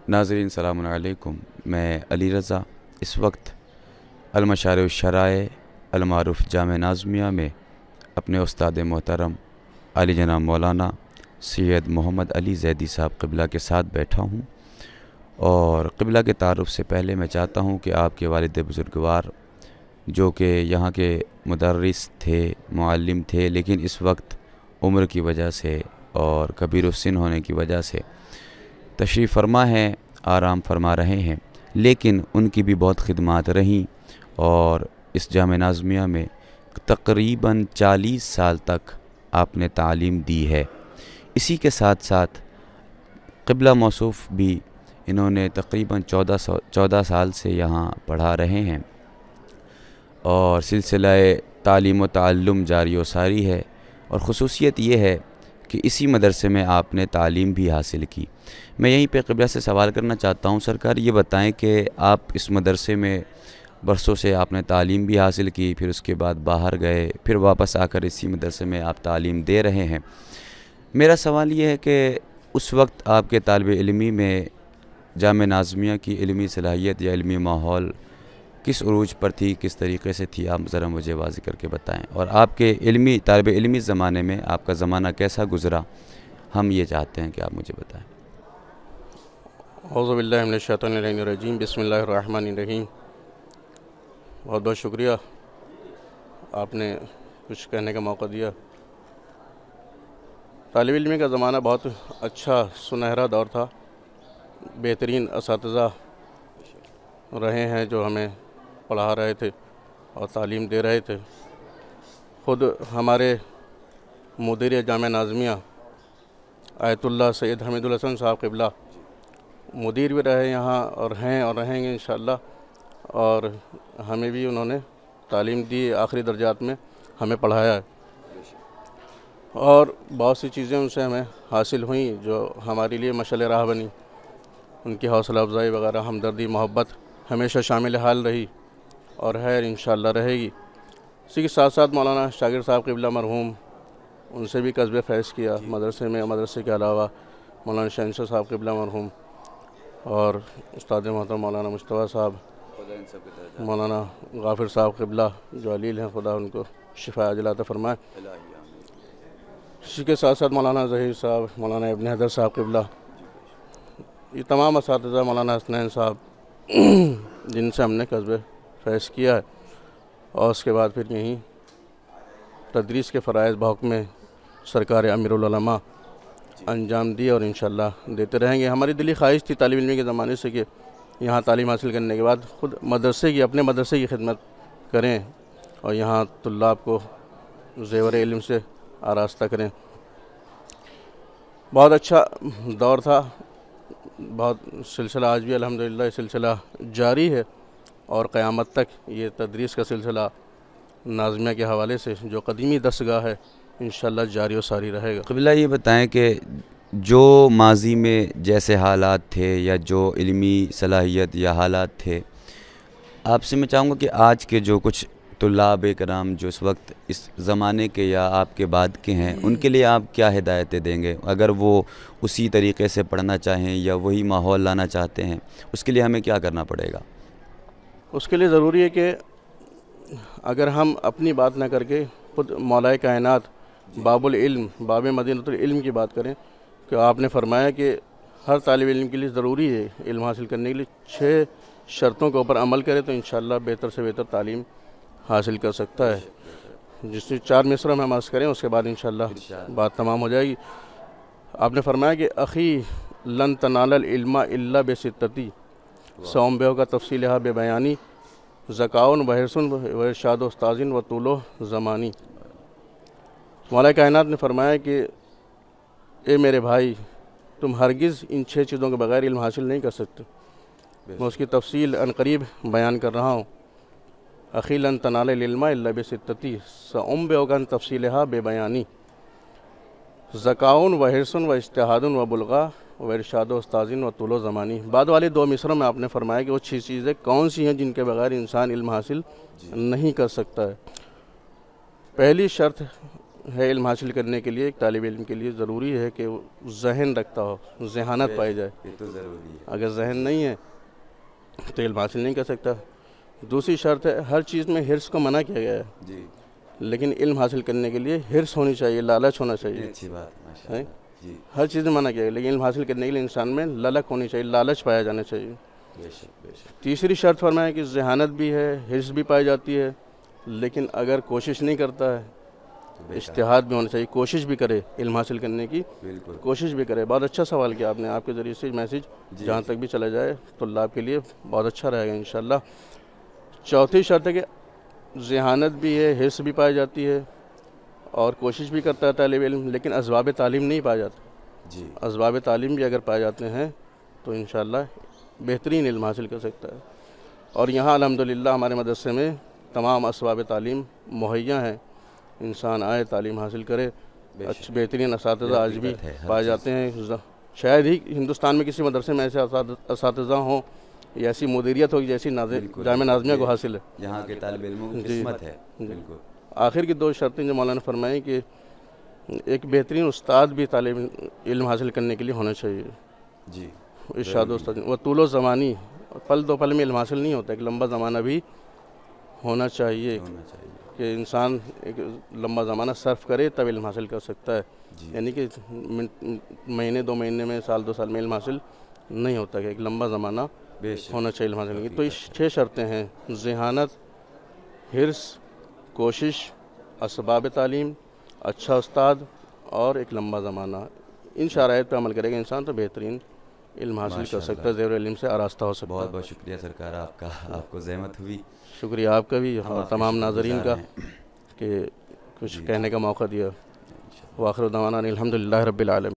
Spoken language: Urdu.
ناظرین السلام علیکم، میں علی رضا اس وقت المشارع الشرائع المعروف جامع ناظمیہ میں اپنے استاد محترم علی جناب مولانا سید محمد علی زیدی صاحب قبلہ کے ساتھ بیٹھا ہوں، اور قبلہ کے تعارف سے پہلے میں چاہتا ہوں کہ آپ کے والد بزرگوار جو کہ یہاں کے مدرس تھے، معلم تھے، لیکن اس وقت عمر کی وجہ سے اور کبیر السن ہونے کی وجہ سے تشریف فرما ہیں، آرام فرما رہے ہیں، لیکن ان کی بھی بہت خدمات رہیں اور اس جامع ناظمیہ میں تقریباً 40 سال تک آپ نے تعلیم دی ہے۔ اسی کے ساتھ ساتھ قبلہ موصوف بھی انہوں نے تقریباً 14 سال سے یہاں پڑھا رہے ہیں، اور سلسلہ تعلیم و تعلم جاری و ساری ہے، اور خصوصیت یہ ہے کہ اسی مدرسے میں آپ نے تعلیم بھی حاصل کی۔ میں یہیں پہ قبلہ سے سوال کرنا چاہتا ہوں، سرکار یہ بتائیں کہ آپ اس مدرسے میں برسوں سے آپ نے تعلیم بھی حاصل کی، پھر اس کے بعد باہر گئے، پھر واپس آ کر اسی مدرسے میں آپ تعلیم دے رہے ہیں۔ میرا سوال یہ ہے کہ اس وقت آپ کے طالب علمی میں جامع ناظمیہ کی علمی صلاحیت یا علمی ماحول کس عروج پر تھی، کس طریقے سے تھی، آپ ذرا مجھے واضح کر کے بتائیں، اور آپ کے طالب علمی زمانے میں آپ کا زمانہ کیسا گزرا، ہم یہ چاہتے ہیں کہ آپ مجھے بتائیں۔ اعوذ باللہ من الشیطان الرجیم، بسم اللہ الرحمن الرحیم۔ بہت بہت شکریہ، آپ نے کچھ کہنے کا موقع دیا۔ طالب علمی کا زمانہ بہت اچھا سنہرا دور تھا، بہترین اساتذہ رہے ہیں جو ہمیں پڑھا رہے تھے اور تعلیم دے رہے تھے۔ خود ہمارے مدیر جامع ناظمیہ آیت اللہ سید حمید الحسن صاحب قبلہ مدیر بھی رہے یہاں اور ہیں اور رہیں گے انشاءاللہ، اور ہمیں بھی انہوں نے تعلیم دی، آخری درجات میں ہمیں پڑھایا ہے، اور بہت سی چیزیں ان سے ہمیں حاصل ہوئیں جو ہمارے لیے مشعل راہ بنی۔ ان کی حوصلہ افزائی وغیرہ، ہمدردی، محبت ہمیشہ شامل حال رہی اور ہے، انشاءاللہ رہے گی۔ اسی کے ساتھ ساتھ مولانا شاگرد صاحب قبلہ مرحوم، ان سے بھی قصب فیض کیا مدرسے میں، مدرسے کے علاوہ مولانا شہنشاہ صاحب قبلہ مرحوم، اور استاد محترم مولانا مصطفیٰ صاحب، مولانا غافر صاحب قبلہ جو علیل ہیں، خدا ان کو شفا عاجلہ عطا فرمائے۔ اسی کے ساتھ ساتھ مولانا ظہیر صاحب، مولانا ابن حیدر صاحب قبلہ، یہ تمام اساتذہ، مولانا حسنین صاحب جن سے ہم نے قصب فیض کیا ہے، اور اس کے بعد پھر یہیں تدریس کے فرائض بحکم سرکار امیر العلماء انجام دی اور انشاءاللہ دیتے رہیں گے۔ ہماری دلی خواہش تھی طالب علمی کے زمانے سے کہ یہاں تعلیم حاصل کرنے کے بعد خود اپنے مدرسے کی خدمت کریں اور یہاں طلاب کو زیور علم سے آراستہ کریں۔ بہت اچھا دور تھا، بہت سلسلہ آج بھی الحمدللہ یہ سلسلہ جاری ہے، اور قیامت تک یہ تدریس کا سلسلہ ناظمیہ کے حوالے سے جو قدیمی دستگاہ ہے انشاءاللہ جاری و ساری رہے گا۔ قبلہ یہ بتائیں کہ جو ماضی میں جیسے حالات تھے یا جو علمی صلاحیت یا حالات تھے، آپ سے میں چاہوں گا کہ آج کے جو کچھ طلاب کرام جو اس وقت اس زمانے کے یا آپ کے بعد کے ہیں، ان کے لیے آپ کیا ہدایتیں دیں گے؟ اگر وہ اسی طریقے سے پڑھنا چاہیں یا وہی ماحول لانا چاہتے ہیں، اس کے لیے ہمیں کیا کرنا پڑے گا؟ اس کے لیے ضروری ہے کہ اگر ہم اپنی بات نہ کر کے خود مولائے کائنات باب العلم، باب مدینۃ العلم کی بات کریں، کہ آپ نے فرمایا کہ ہر طالب علم کے لیے ضروری ہے علم حاصل کرنے کے لیے 6 شرطوں کے اوپر عمل کرے تو انشاءاللہ بہتر سے بہتر تعلیم حاصل کر سکتا ہے۔ جس سے 4 مصرع میں ہم عرض کریں، اس کے بعد انشاءاللہ بات تمام ہو جائے گی۔ آپ نے فرمایا کہ اخی لن تنال العلم الا بستتی، سوم بیو کا تفصیل ہے بے بیانی، ذکاؤن و حرصن و ارشاد استاذن و طول و زمانی۔ مولا کائنات نے فرمایا کہ اے میرے بھائی، تم ہرگز ان 6 چیزوں کے بغیر علم حاصل نہیں کر سکتے۔ میں اس کی تفصیل عنقریب بیان کر رہا ہوں۔ اخی لن تنال العلم الا بستتی، سوم بیو کا تفصیلہا بے بیانی، ذکاؤن و حرصن و اجتہاد و بلغا و ارشاد استاذن و طول و زمانی۔ بعد والی 2 مصروں میں آپ نے فرمایا کہ وہ 6 چیزیں کون سی ہیں جن کے بغیر انسان علم حاصل نہیں کر سکتا ہے۔ پہلی شرط ہے علم حاصل کرنے کے لیے ایک طالب علم کے لیے ضروری ہے کہ وہ ذہن رکھتا ہو، ذہانت پائی جائے۔ یہ تو ضروری ہے۔ اگر ذہن نہیں ہے تو علم حاصل نہیں کر سکتا۔ دوسری شرط ہے، ہر چیز میں حرص کو منع کیا گیا ہے، جی لیکن علم حاصل کرنے کے لیے حرص ہونی چاہیے، لالچ ہونا یہ چاہیے۔ اچھی بات ہے، ماشاء اللہ۔ جی ہر چیز میں منع کیا گیا، لیکن علم حاصل کرنے کے لیے انسان میں للک ہونی چاہیے، لالچ پایا جانا چاہیے۔ بے شک بے شک۔ تیسری شرط فرمایا کہ ذہانت بھی ہے، حرص بھی پائی جاتی ہے، لیکن اگر کوشش نہیں کرتا ہے، اجتہاد بھی ہونا چاہیے، کوشش بھی کرے علم حاصل کرنے کی، بالکل کوشش بھی کرے۔ بہت اچھا سوال کیا آپ نے، آپ کے ذریعے سے میسیج جہاں تک بھی چلا جائے طلاب کے لیے بہت اچھا رہے گا انشاءاللہ۔ چوتھی شرط ہے کہ ذہانت بھی ہے، حرص بھی پائی جاتی ہے اور کوشش بھی کرتا ہے طالب علم، لیکن اسباب تعلیم نہیں پائے جاتے۔ جی اسباب تعلیم بھی اگر پائے جاتے ہیں تو انشاءاللہ بہترین علم حاصل کر سکتا ہے۔ اور یہاں الحمدللہ ہمارے مدرسے میں تمام اسباب تعلیم مہیا ہیں، انسان آئے تعلیم حاصل کرے۔ اچھے بہترین اساتذہ آج بھی پائے جاتے ہیں، شاید ہی ہندوستان میں کسی مدرسے میں ایسے اساتذہ ہوں یا ایسی مدیریت ہوگی جیسی جامعہ نازمیہ کو حاصل ہے۔ یہاں کے طالب علموں کی قسمت ہے۔ بالکل۔ آخر کی دو شرطیں جو مولانا فرمائیں کہ ایک بہترین استاد بھی طالب علم حاصل کرنے کے لیے ہونا چاہیے، جی ارشاد استاد، وہ طول و زمانی، پل دو پل میں علم حاصل نہیں ہوتا، ایک لمبا زمانہ بھی ہونا چاہیے ہونا چاہیے۔ کہ انسان ایک لمبا زمانہ صرف کرے تب علم حاصل کر سکتا ہے، جی یعنی کہ مہینے دو مہینے میں، سال دو سال میں علم حاصل نہیں ہوتا، کہ ایک لمبا زمانہ بے شک ہونا چاہیے علم حاصل کی۔ تو اس 6 شرطیں ہیں، ذہانت، حرص، کوشش، اسباب تعلیم، اچھا استاد اور ایک لمبا زمانہ۔ ان شرائط پہ عمل کرے گا انسان تو بہترین علم حاصل کر سکتا ہے، زیور علم سے آراستہ ہو سکتا ہے۔ بہت بہت شکریہ سرکار آپ کا، آپ کو زحمت ہوئی۔ شکریہ آپ کا بھی اور تمام ناظرین کا کہ کچھ کہنے کا موقع دیا۔ وآخر دعوانا الحمدللہ رب العالمین۔